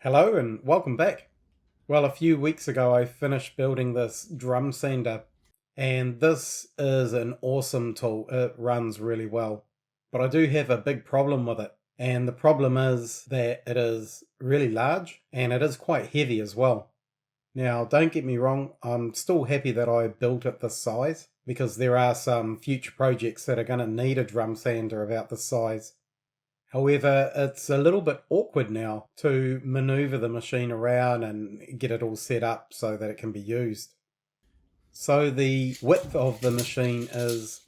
Hello and welcome back. Well, a few weeks ago I finished building this drum sander, and this is an awesome tool. It runs really well. But I do have a big problem with it, and the problem is that it is really large and it is quite heavy as well. Now, don't get me wrong, I'm still happy that I built it this size because there are some future projects that are going to need a drum sander about this size. However, it's a little bit awkward now to maneuver the machine around and get it all set up so that it can be used. So the width of the machine is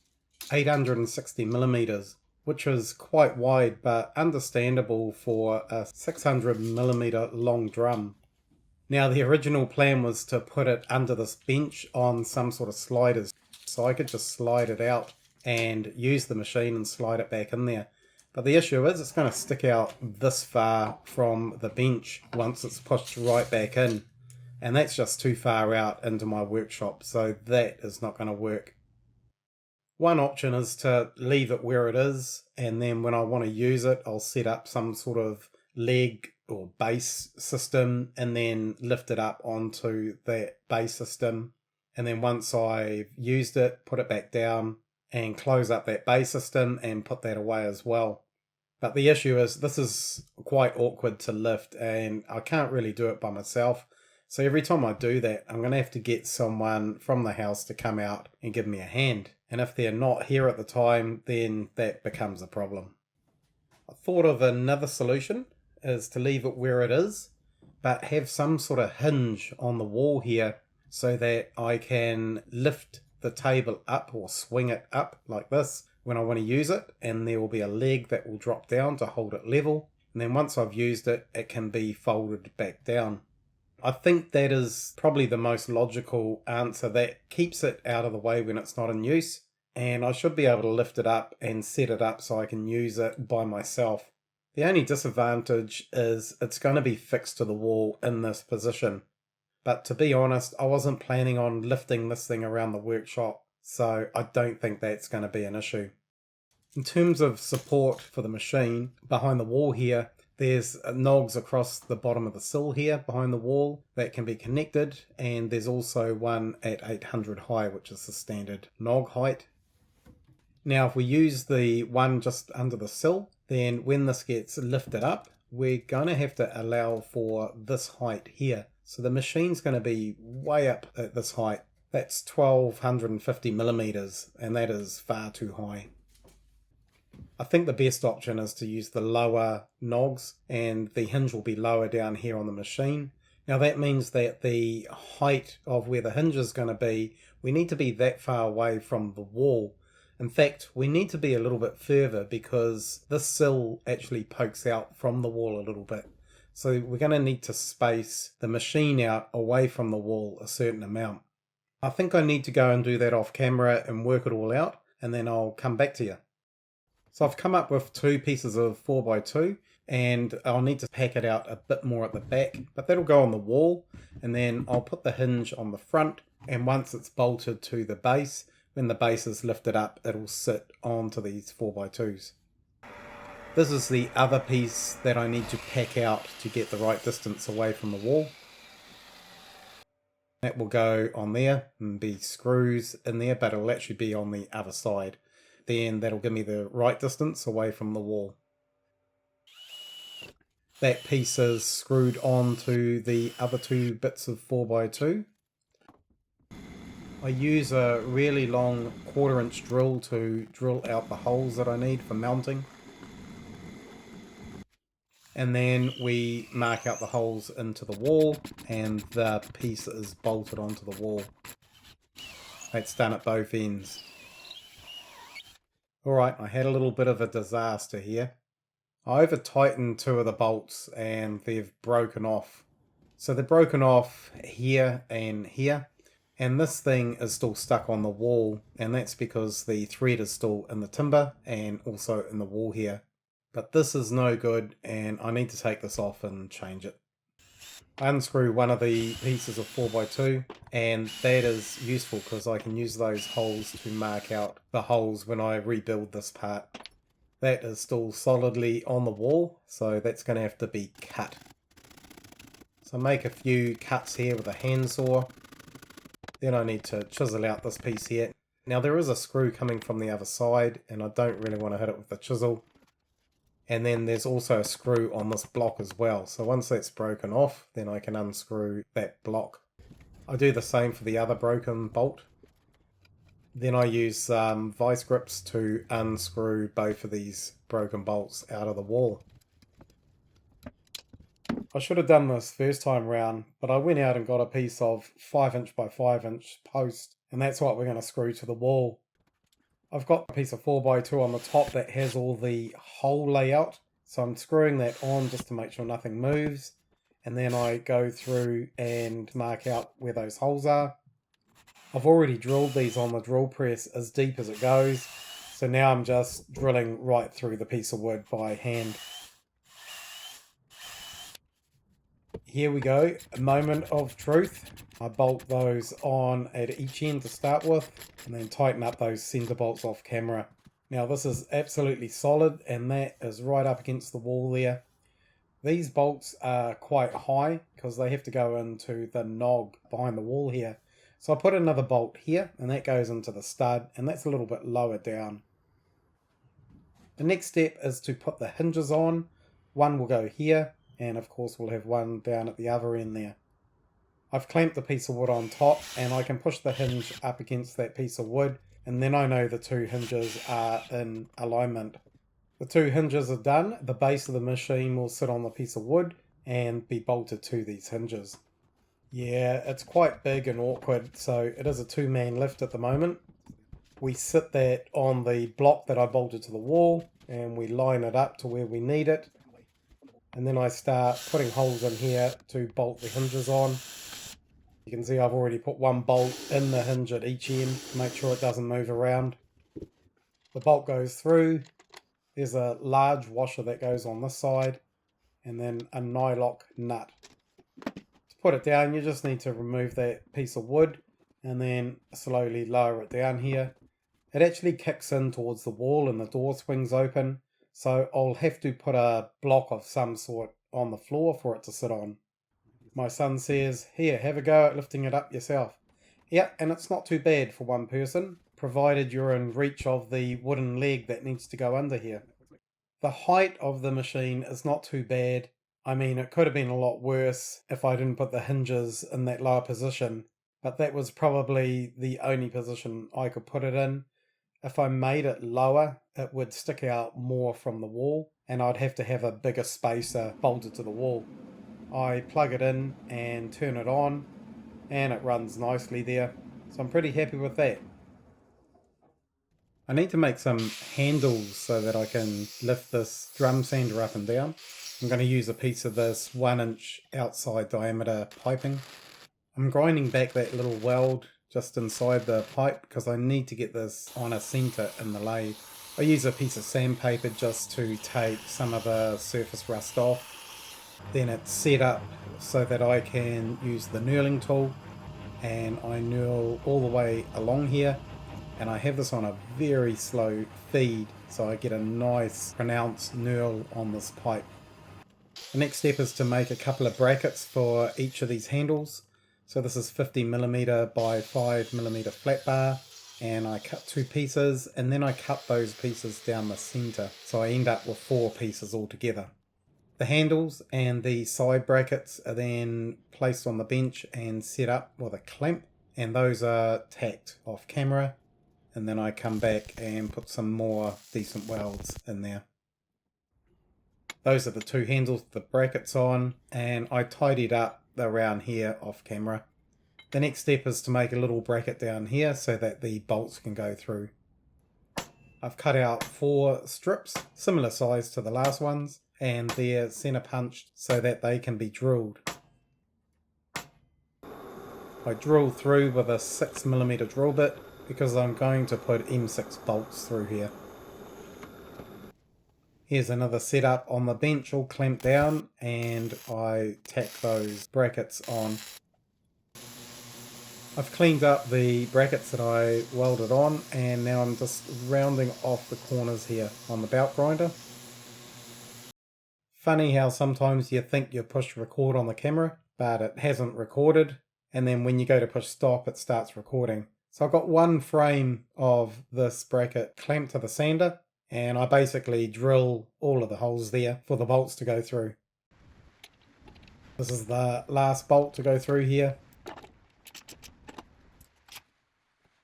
860 millimeters, which is quite wide but understandable for a 600 millimeter long drum. Now the original plan was to put it under this bench on some sort of sliders, so I could just slide it out and use the machine and slide it back in there. But the issue is it's going to stick out this far from the bench once it's pushed right back in. And that's just too far out into my workshop, so that is not going to work. One option is to leave it where it is, and then when I want to use it, I'll set up some sort of leg or base system and then lift it up onto that base system. And then once I've used it, put it back down and close up that base system and put that away as well. But the issue is this is quite awkward to lift and I can't really do it by myself. So every time I do that, I'm going to have to get someone from the house to come out and give me a hand. And if they're not here at the time, then that becomes a problem. I thought of another solution is to leave it where it is, but have some sort of hinge on the wall here so that I can lift the table up or swing it up like this when I want to use it, and there will be a leg that will drop down to hold it level, and then once I've used it, it can be folded back down. I think that is probably the most logical answer that keeps it out of the way when it's not in use, and I should be able to lift it up and set it up so I can use it by myself. The only disadvantage is it's going to be fixed to the wall in this position. But to be honest, I wasn't planning on lifting this thing around the workshop, so I don't think that's going to be an issue. In terms of support for the machine, behind the wall here, there's nogs across the bottom of the sill here behind the wall that can be connected, and there's also one at 800 high, which is the standard nog height. Now if we use the one just under the sill, then when this gets lifted up, we're going to have to allow for this height here. So the machine's going to be way up at this height. That's 1250 millimeters, and that is far too high. I think the best option is to use the lower nogs, and the hinge will be lower down here on the machine. Now that means that the height of where the hinge is going to be, we need to be that far away from the wall. In fact, we need to be a little bit further because this sill actually pokes out from the wall a little bit. So we're going to need to space the machine out away from the wall a certain amount. I think I need to go and do that off camera and work it all out, and then I'll come back to you. So I've come up with two pieces of 4x2, and I'll need to pack it out a bit more at the back, but that'll go on the wall, and then I'll put the hinge on the front, and once it's bolted to the base, when the base is lifted up, it'll sit onto these 4x2s. This is the other piece that I need to pack out to get the right distance away from the wall. That will go on there and be screws in there, but it'll actually be on the other side. Then that'll give me the right distance away from the wall. That piece is screwed onto the other two bits of 4x2. I use a really long 1/4 inch drill to drill out the holes that I need for mounting. And then we mark out the holes into the wall, and the piece is bolted onto the wall. That's done at both ends. Alright, I had a little bit of a disaster here. I over tightened two of the bolts and they've broken off. So they're broken off here, and this thing is still stuck on the wall, and that's because the thread is still in the timber and also in the wall here. But this is no good, and I need to take this off and change it. I unscrew one of the pieces of 4x2, and that is useful because I can use those holes to mark out the holes when I rebuild this part. That is still solidly on the wall, so that's going to have to be cut. So I make a few cuts here with a handsaw. Then I need to chisel out this piece here. Now there is a screw coming from the other side and I don't really want to hit it with the chisel. And then there's also a screw on this block as well. So once that's broken off, then I can unscrew that block. I do the same for the other broken bolt. Then I use vice grips to unscrew both of these broken bolts out of the wall. I should have done this first time round, but I went out and got a piece of 5" by 5" post, and that's what we're going to screw to the wall. I've got a piece of 4x2 on the top that has all the hole layout, so I'm screwing that on just to make sure nothing moves, and then I go through and mark out where those holes are. I've already drilled these on the drill press as deep as it goes, so now I'm just drilling right through the piece of wood by hand. Here we go, a moment of truth. I bolt those on at each end to start with, and then tighten up those center bolts off camera. Now this is absolutely solid, and that is right up against the wall there. These bolts are quite high because they have to go into the nog behind the wall here. So I put another bolt here, and that goes into the stud, and that's a little bit lower down. The next step is to put the hinges on. One will go here, and of course we'll have one down at the other end there. I've clamped the piece of wood on top, and I can push the hinge up against that piece of wood, and then I know the two hinges are in alignment. The two hinges are done, the base of the machine will sit on the piece of wood and be bolted to these hinges. Yeah, it's quite big and awkward, so it is a two-man lift at the moment. We sit that on the block that I bolted to the wall, and we line it up to where we need it. And then I start putting holes in here to bolt the hinges on. You can see I've already put one bolt in the hinge at each end to make sure it doesn't move around. The bolt goes through. There's a large washer that goes on this side, and then a nylock nut. To put it down, you just need to remove that piece of wood and then slowly lower it down here. It actually kicks in towards the wall and the door swings open, so I'll have to put a block of some sort on the floor for it to sit on. My son says, "Here, have a go at lifting it up yourself." Yeah, and it's not too bad for one person, provided you're in reach of the wooden leg that needs to go under here. The height of the machine is not too bad. I mean, it could have been a lot worse if I didn't put the hinges in that lower position, but that was probably the only position I could put it in. If I made it lower, it would stick out more from the wall, and I'd have to have a bigger spacer bolted to the wall. I plug it in and turn it on, and it runs nicely there, so I'm pretty happy with that. I need to make some handles so that I can lift this drum sander up and down. I'm going to use a piece of this 1" outside diameter piping. I'm grinding back that little weld just inside the pipe because I need to get this on a center in the lathe. I use a piece of sandpaper just to take some of the surface rust off. Then it's set up so that I can use the knurling tool, and I knurl all the way along here, and I have this on a very slow feed so I get a nice pronounced knurl on this pipe. The next step is to make a couple of brackets for each of these handles. So this is 50mm by 5mm flat bar, and I cut 2 pieces, and then I cut those pieces down the center, so I end up with 4 pieces altogether. The handles and the side brackets are then placed on the bench and set up with a clamp, and those are tacked off camera, and then I come back and put some more decent welds in there. Those are the 2 handles with the brackets on, and I tidied up around here off camera. The next step is to make a little bracket down here so that the bolts can go through. I've cut out 4 strips, similar size to the last ones, and they're center punched so that they can be drilled. I drill through with a 6mm drill bit because I'm going to put M6 bolts through here. Here's another setup on the bench all clamped down, and I tack those brackets on. I've cleaned up the brackets that I welded on, and now I'm just rounding off the corners here on the belt grinder. Funny how sometimes you think you push record on the camera but it hasn't recorded. And then when you go to push stop, it starts recording. So I've got one frame of this bracket clamped to the sander, and I basically drill all of the holes there for the bolts to go through. This is the last bolt to go through here.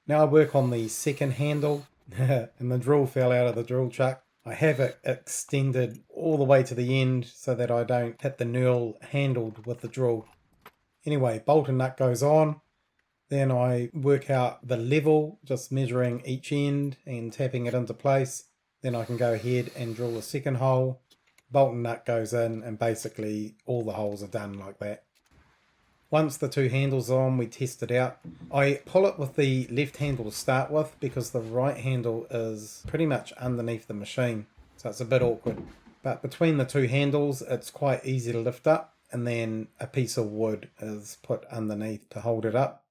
Now I work on the second handle, and the drill fell out of the drill chuck. I have it extended all the way to the end so that I don't hit the knurl handled with the drill. Anyway, bolt and nut goes on. Then I work out the level, just measuring each end and tapping it into place. Then I can go ahead and drill the second hole. Bolt and nut goes in, and basically all the holes are done like that. Once the two handles are on, we test it out. I pull it with the left handle to start with because the right handle is pretty much underneath the machine, so it's a bit awkward. But between the two handles, it's quite easy to lift up, and then a piece of wood is put underneath to hold it up.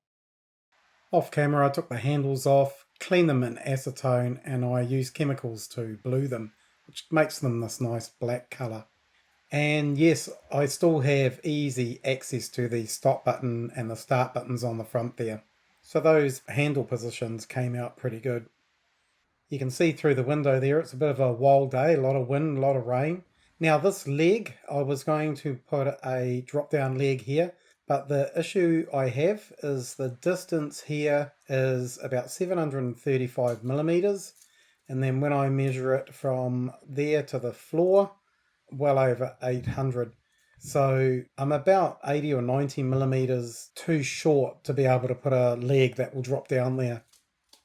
Off camera, I took the handles off, cleaned them in acetone, and I used chemicals to blue them, which makes them this nice black colour. And yes, I still have easy access to the stop button and the start buttons on the front there. So those handle positions came out pretty good. You can see through the window there, it's a bit of a wild day, a lot of wind, a lot of rain. Now this leg, I was going to put a drop down leg here, but the issue I have is the distance here is about 735 millimeters. And then when I measure it from there to the floor, well over 800. So I'm about 80 or 90 millimeters too short to be able to put a leg that will drop down there.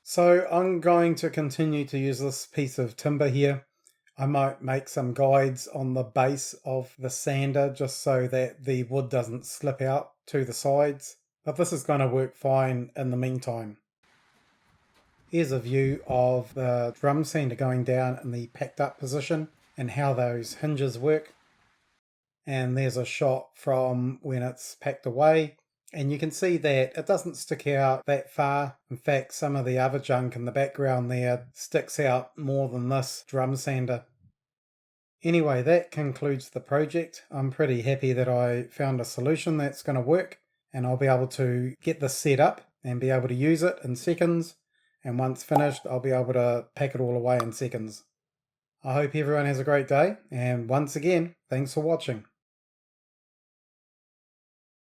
So I'm going to continue to use this piece of timber here. I might make some guides on the base of the sander just so that the wood doesn't slip out to the sides. But this is going to work fine in the meantime. Here's a view of the drum sander going down in the packed up position and how those hinges work. And there's a shot from when it's packed away, and you can see that it doesn't stick out that far. In fact, some of the other junk in the background there sticks out more than this drum sander. Anyway, that concludes the project. I'm pretty happy that I found a solution that's going to work, and I'll be able to get this set up and be able to use it in seconds, and once finished I'll be able to pack it all away in seconds. I hope everyone has a great day, and once again, thanks for watching.